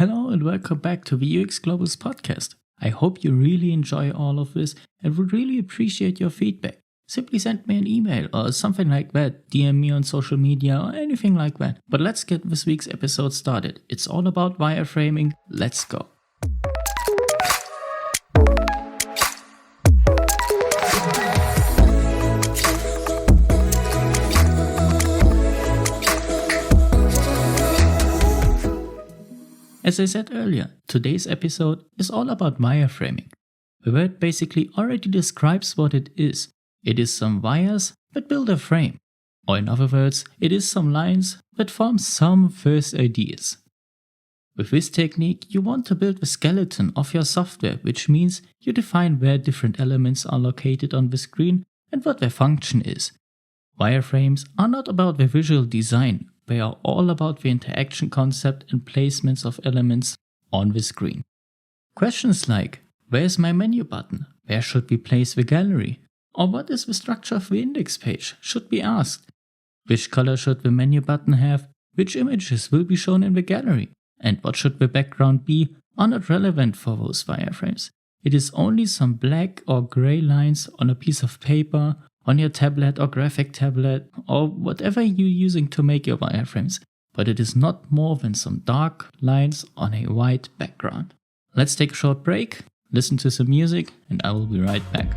Hello and welcome back to the UX Global's podcast. I hope you really enjoy all of this and would really appreciate your feedback. Simply send me an email or something like that, DM me on social media or anything like that. But let's get this week's episode started. It's all about wireframing. Let's go. As I said earlier, today's episode is all about wireframing. The word basically already describes what it is. It is some wires that build a frame. Or in other words, it is some lines that form some first ideas. With this technique, you want to build the skeleton of your software, which means you define where different elements are located on the screen and what their function is. Wireframes are not about the visual design. They are all about the interaction concept and placements of elements on the screen. Questions like, where is my menu button? Where should we place the gallery? Or what is the structure of the index page should be asked. Which color should the menu button have? Which images will be shown in the gallery? And what should the background be are not relevant for those wireframes. It is only some black or gray lines on a piece of paper, on your tablet or graphic tablet, or whatever you're using to make your wireframes, but it is not more than some dark lines on a white background. Let's take a short break, listen to some music, and I will be right back.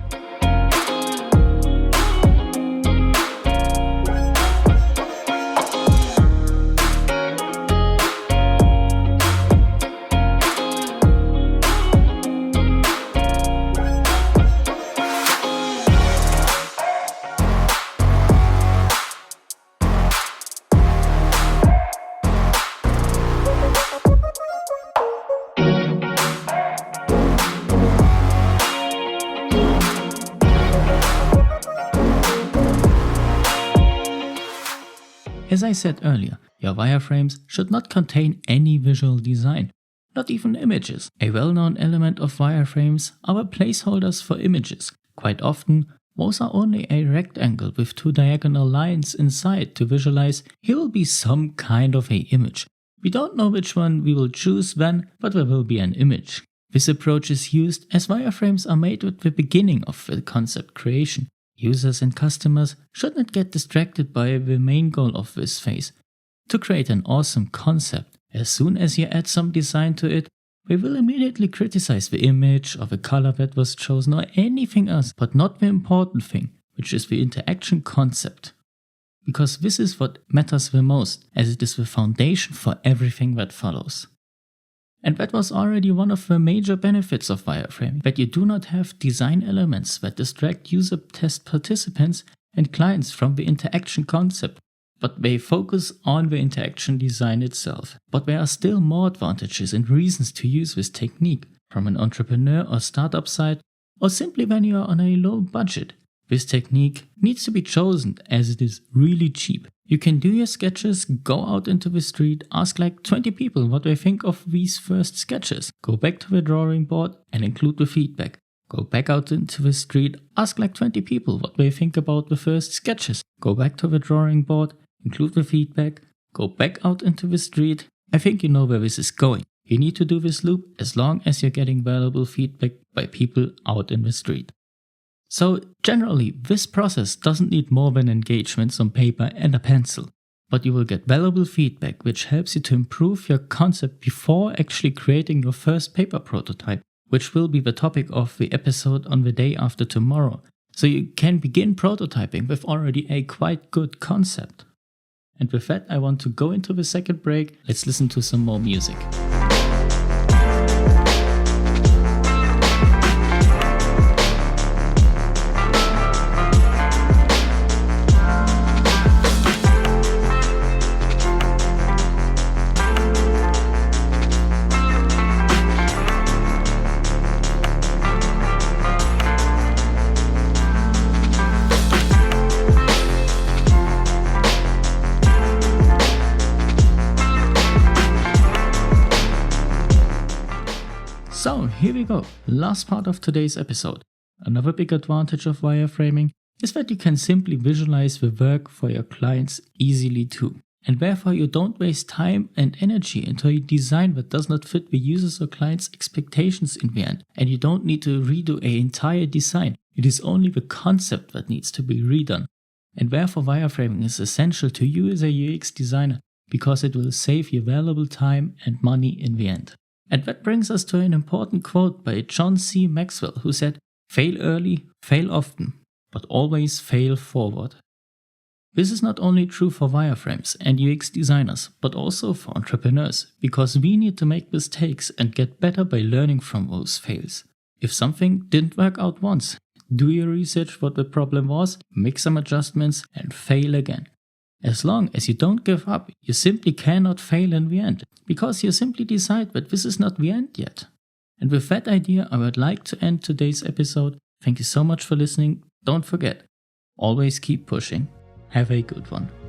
As I said earlier, your wireframes should not contain any visual design, not even images. A well-known element of wireframes are the placeholders for images. Quite often, those are only a rectangle with two diagonal lines inside to visualize here will be some kind of an image. We don't know which one we will choose then, but there will be an image. This approach is used as wireframes are made at the beginning of the concept creation. Users and customers should not get distracted by the main goal of this phase. To create an awesome concept, as soon as you add some design to it, we will immediately criticize the image or the color that was chosen or anything else, but not the important thing, which is the interaction concept. Because this is what matters the most, as it is the foundation for everything that follows. And that was already one of the major benefits of wireframing, that you do not have design elements that distract user test participants and clients from the interaction concept, but they focus on the interaction design itself. But there are still more advantages and reasons to use this technique, from an entrepreneur or startup side, or simply when you are on a low budget. This technique needs to be chosen as it is really cheap. You can do your sketches, go out into the street, ask like 20 people what they think of these first sketches. Go back to the drawing board and include the feedback. Go back out into the street, ask like 20 people what they think about the first sketches. Go back to the drawing board, include the feedback. Go back out into the street. I think you know where this is going. You need to do this loop as long as you're getting valuable feedback by people out in the street. So generally, this process doesn't need more than engagements on paper and a pencil, but you will get valuable feedback which helps you to improve your concept before actually creating your first paper prototype, which will be the topic of the episode on the day after tomorrow. So you can begin prototyping with already a quite good concept. And with that, I want to go into the second break. Let's listen to some more music. So here we go, last part of today's episode. Another big advantage of wireframing is that you can simply visualize the work for your clients easily too. And therefore you don't waste time and energy into a design that does not fit the user's or client's expectations in the end. And you don't need to redo an entire design. It is only the concept that needs to be redone. And therefore wireframing is essential to you as a UX designer because it will save you valuable time and money in the end. And that brings us to an important quote by John C. Maxwell, who said, "Fail early, fail often, but always fail forward." This is not only true for wireframes and UX designers, but also for entrepreneurs, because we need to make mistakes and get better by learning from those fails. If something didn't work out once, do your research what the problem was, make some adjustments, and fail again. As long as you don't give up, you simply cannot fail in the end, because you simply decide that this is not the end yet. And with that idea, I would like to end today's episode. Thank you so much for listening. Don't forget, always keep pushing. Have a good one.